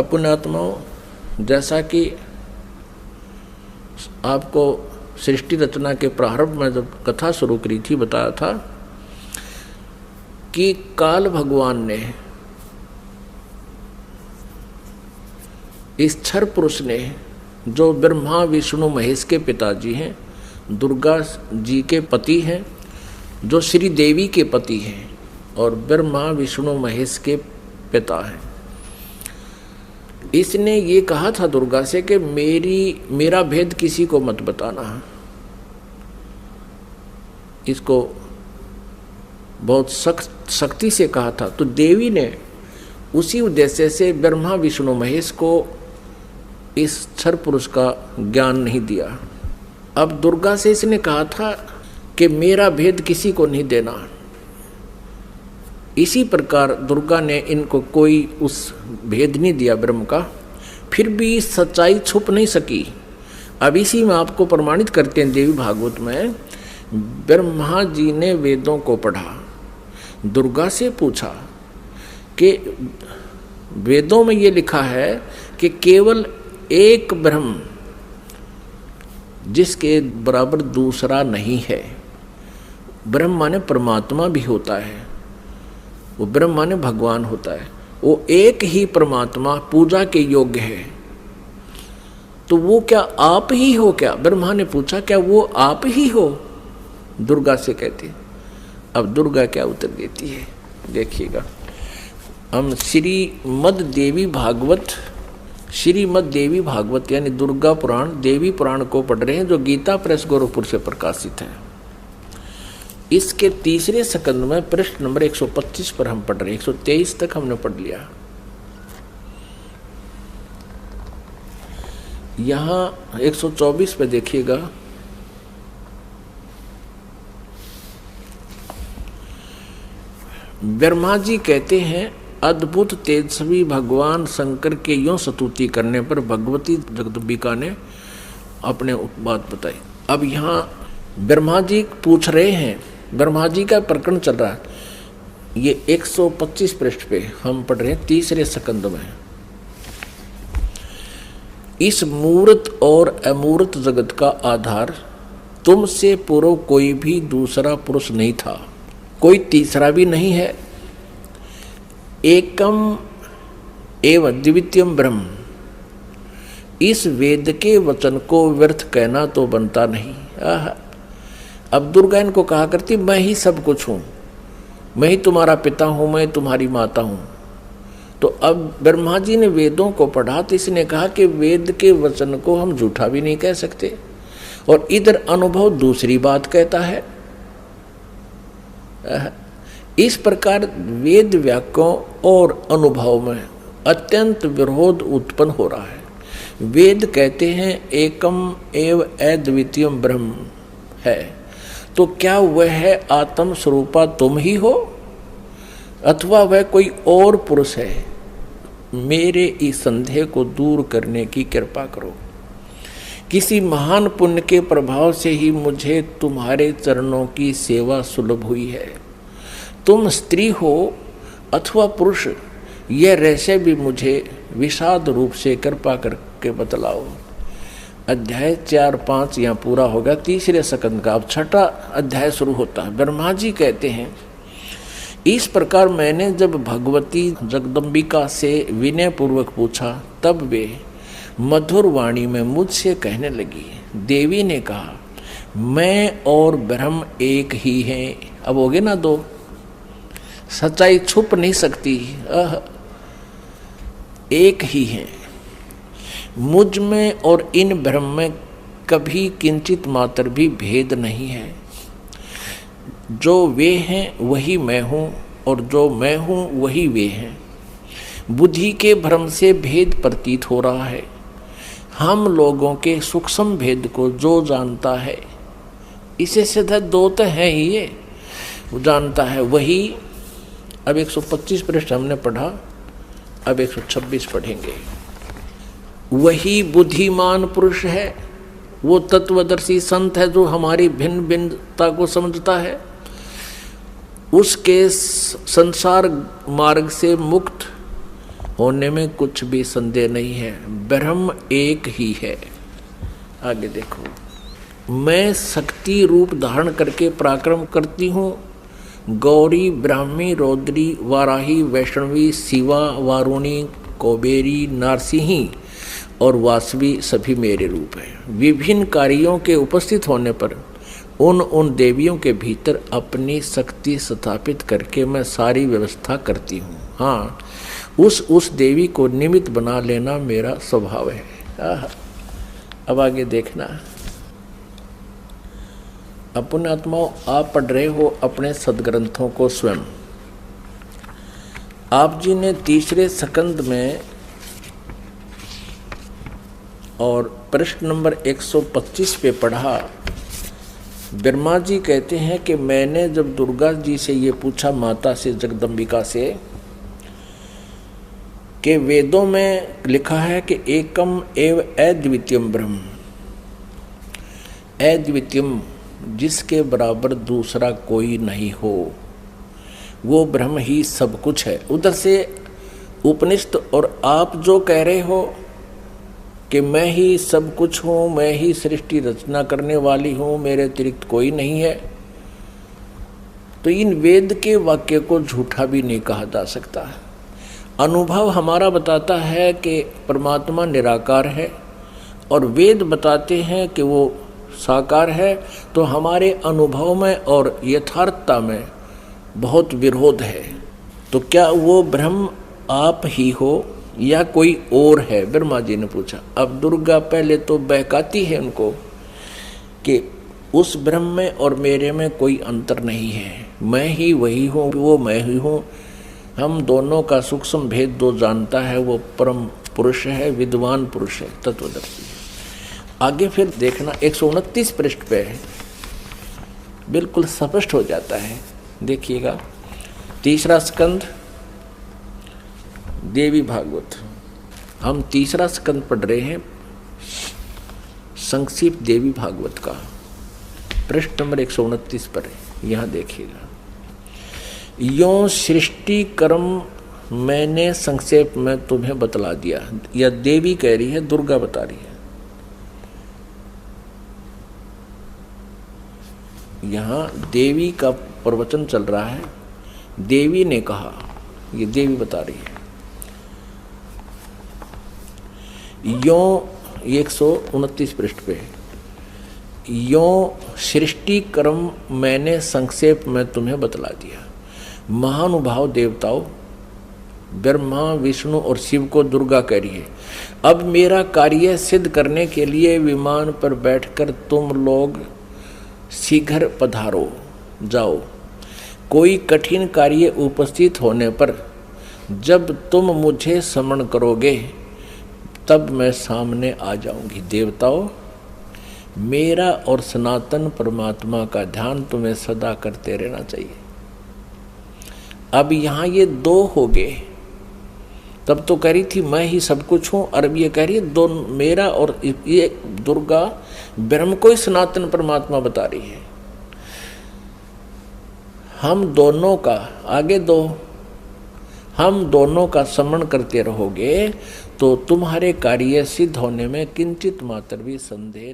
पुण्यात्माओं, जैसा कि आपको सृष्टि रचना के प्रारंभ में जब कथा शुरू करी थी बताया था कि काल भगवान ने, इस क्षर पुरुष ने, जो ब्रह्मा विष्णु महेश के पिताजी हैं, दुर्गा जी के पति हैं, जो श्री देवी के पति हैं और ब्रह्मा विष्णु महेश के पिता हैं, इसने ये कहा था दुर्गा से कि मेरा भेद किसी को मत बताना। इसको बहुत सख्ती से कहा था। तो देवी ने उसी उद्देश्य से ब्रह्मा विष्णु महेश को इस क्षर पुरुष का ज्ञान नहीं दिया। अब दुर्गा से इसने कहा था कि मेरा भेद किसी को नहीं देना। इसी प्रकार दुर्गा ने इनको कोई उस भेद नहीं दिया ब्रह्म का, फिर भी सच्चाई छुप नहीं सकी। अब इसी में आपको प्रमाणित करते हैं देवी भागवत में, ब्रह्मा जी ने वेदों को पढ़ा, दुर्गा से पूछा कि वेदों में ये लिखा है कि केवल एक ब्रह्म जिसके बराबर दूसरा नहीं है। ब्रह्म माने परमात्मा भी होता है, वो ब्रह्म माने भगवान होता है, वो एक ही परमात्मा पूजा के योग्य है। तो वो क्या आप ही हो क्या? ब्रह्मा ने पूछा, क्या वो आप ही हो? दुर्गा से कहती। अब दुर्गा क्या उत्तर देती है देखिएगा। हम श्रीमद् देवी भागवत यानी दुर्गा पुराण, देवी पुराण को पढ़ रहे हैं, जो गीता प्रेस गोरखपुर से प्रकाशित है। इसके तीसरे स्कंद में पृष्ठ नंबर 125 पर हम पढ़ रहे हैं। 123 तक हमने पढ़ लिया। यहाँ 124 पे देखिएगा। ब्रह्मा जी कहते हैं, अद्भुत तेजस्वी भगवान शंकर के यूं स्तुति करने पर भगवती जगदम्बिका ने अपने बात बताई। अब यहाँ ब्रह्मा जी पूछ रहे हैं, ब्रह्मा जी का प्रकरण चल रहा है। ये 125 पृष्ठ पे हम पढ़ रहे हैं तीसरे स्कंद में। इस मूर्त और अमूर्त जगत का आधार तुमसे पूर्व कोई भी दूसरा पुरुष नहीं था, कोई तीसरा भी नहीं है। एकम एवं द्वितीयम ब्रह्म। इस वेद के वचन को व्यर्थ कहना तो बनता नहीं। अब दुर्गा इनको कहा करती, मैं ही सब कुछ हूँ, मैं ही तुम्हारा पिता हूँ, मैं तुम्हारी माता हूँ। तो अब ब्रह्मा जी ने वेदों को पढ़ा तो इसने कहा कि वेद के वचन को हम झूठा भी नहीं कह सकते, और इधर अनुभव दूसरी बात कहता है। इस प्रकार वेद वाक्यों और अनुभव में अत्यंत विरोध उत्पन्न हो रहा है। वेद कहते हैं एकम एव अद्वितीयम ब्रह्म है, तो क्या वह आत्म स्वरूपा तुम ही हो अथवा वह कोई और पुरुष है? मेरे इस संदेह को दूर करने की कृपा करो। किसी महान पुण्य के प्रभाव से ही मुझे तुम्हारे चरणों की सेवा सुलभ हुई है। तुम स्त्री हो अथवा पुरुष, यह रहस्य भी मुझे विषाद रूप से कृपा करके बतलाओ। अध्याय 4-5 यहाँ पूरा होगा तीसरे स्कंद का। अब छठा अध्याय शुरू होता है। ब्रह्मा जी कहते हैं, इस प्रकार मैंने जब भगवती जगदम्बिका से विनय पूर्वक पूछा, तब वे मधुर वाणी में मुझसे कहने लगी। देवी ने कहा, मैं और ब्रह्म एक ही हैं। अब हो गए ना दो, सच्चाई छुप नहीं सकती, एक ही हैं। मुझ में और इन ब्रह्म में कभी किंचित मात्र भी भेद नहीं है। जो वे हैं वही मैं हूँ, और जो मैं हूँ वही वे हैं। बुद्धि के भ्रम से भेद प्रतीत हो रहा है। हम लोगों के सूक्ष्म भेद को जो जानता है, इसे सीधा दो तो है ही, ये जानता है वही। अब 125 पृष्ठ हमने पढ़ा, अब 126 पढ़ेंगे। वही बुद्धिमान पुरुष है, वो तत्वदर्शी संत है जो हमारी भिन्न भिन्नता को समझता है। उसके संसार मार्ग से मुक्त होने में कुछ भी संदेह नहीं है। ब्रह्म एक ही है। आगे देखो, मैं शक्ति रूप धारण करके पराक्रम करती हूँ। गौरी, ब्राह्मी, रौद्री, वाराही, वैष्णवी, शिवा, वारुणी, कुबेरी, नारसिंही और वासवी सभी मेरे रूप हैं। विभिन्न कार्यों के उपस्थित होने पर उन देवियों के भीतर अपनी शक्ति स्थापित करके मैं सारी व्यवस्था करती हूँ। हाँ, उस देवी को निमित्त बना लेना मेरा स्वभाव है। अब आगे देखना। अपने आत्माओं, आप पढ़ रहे हो अपने सदग्रंथों को स्वयं। आप जी ने तीसरे स्कंद में और प्रश्न नंबर 125 पे पढ़ा। ब्रह्मा जी कहते हैं कि मैंने जब दुर्गा जी से ये पूछा, माता से, जगदम्बिका से, कि वेदों में लिखा है कि एकम एव अद्वितीयम ब्रह्म, अद्वितीयम जिसके बराबर दूसरा कोई नहीं हो, वो ब्रह्म ही सब कुछ है। उधर से उपनिषद और आप जो कह रहे हो कि मैं ही सब कुछ हूँ, मैं ही सृष्टि रचना करने वाली हूँ, मेरे अतिरिक्त कोई नहीं है, तो इन वेद के वाक्य को झूठा भी नहीं कहा जा सकता। अनुभव हमारा बताता है कि परमात्मा निराकार है और वेद बताते हैं कि वो साकार है, तो हमारे अनुभव में और यथार्थता में बहुत विरोध है। तो क्या वो ब्रह्म आप ही हो या कोई और है? ब्रह्मा जी ने पूछा। अब दुर्गा पहले तो बहकाती है उनको कि उस ब्रह्म में और मेरे में कोई अंतर नहीं है, मैं ही वही हूँ, वो मैं ही हूँ। हम दोनों का सूक्ष्म भेद दो जानता है, वो परम पुरुष है, विद्वान पुरुष है, तत्वदर्शी है। आगे फिर देखना 129 पृष्ठ पे है, बिल्कुल स्पष्ट हो जाता है। देखिएगा, तीसरा स्कंद देवी भागवत, हम तीसरा स्कंद पढ़ रहे हैं, संक्षिप्त देवी भागवत का पृष्ठ नंबर 129 पर है। यहाँ देखिएगा, यों सृष्टि कर्म मैंने संक्षेप में तुम्हें बतला दिया। यह देवी कह रही है, दुर्गा बता रही है। यहाँ देवी का प्रवचन चल रहा है, देवी ने कहा, ये देवी बता रही है। यों 129 पृष्ठ पे, यों सृष्टि कर्म मैंने संक्षेप में तुम्हें बतला दिया। महानुभाव देवताओं, ब्रह्मा, विष्णु और शिव को दुर्गा कह रही है, अब मेरा कार्य सिद्ध करने के लिए विमान पर बैठकर तुम लोग शीघ्र पधारो जाओ। कोई कठिन कार्य उपस्थित होने पर जब तुम मुझे स्मरण करोगे तब मैं सामने आ जाऊंगी। देवताओं, मेरा और सनातन परमात्मा का ध्यान तुम्हें सदा करते रहना चाहिए। अब यहाँ ये दो हो गए, तब तो कह रही थी मैं ही सब कुछ हूँ, और अब ये कह रही है दो, मेरा और ये दुर्गा ब्रह्म को ही सनातन परमात्मा बता रही है। हम दोनों का आगे दो, हम दोनों का स्मरण करते रहोगे तो तुम्हारे कार्य सिद्ध होने में किंचित मात्र भी संदेह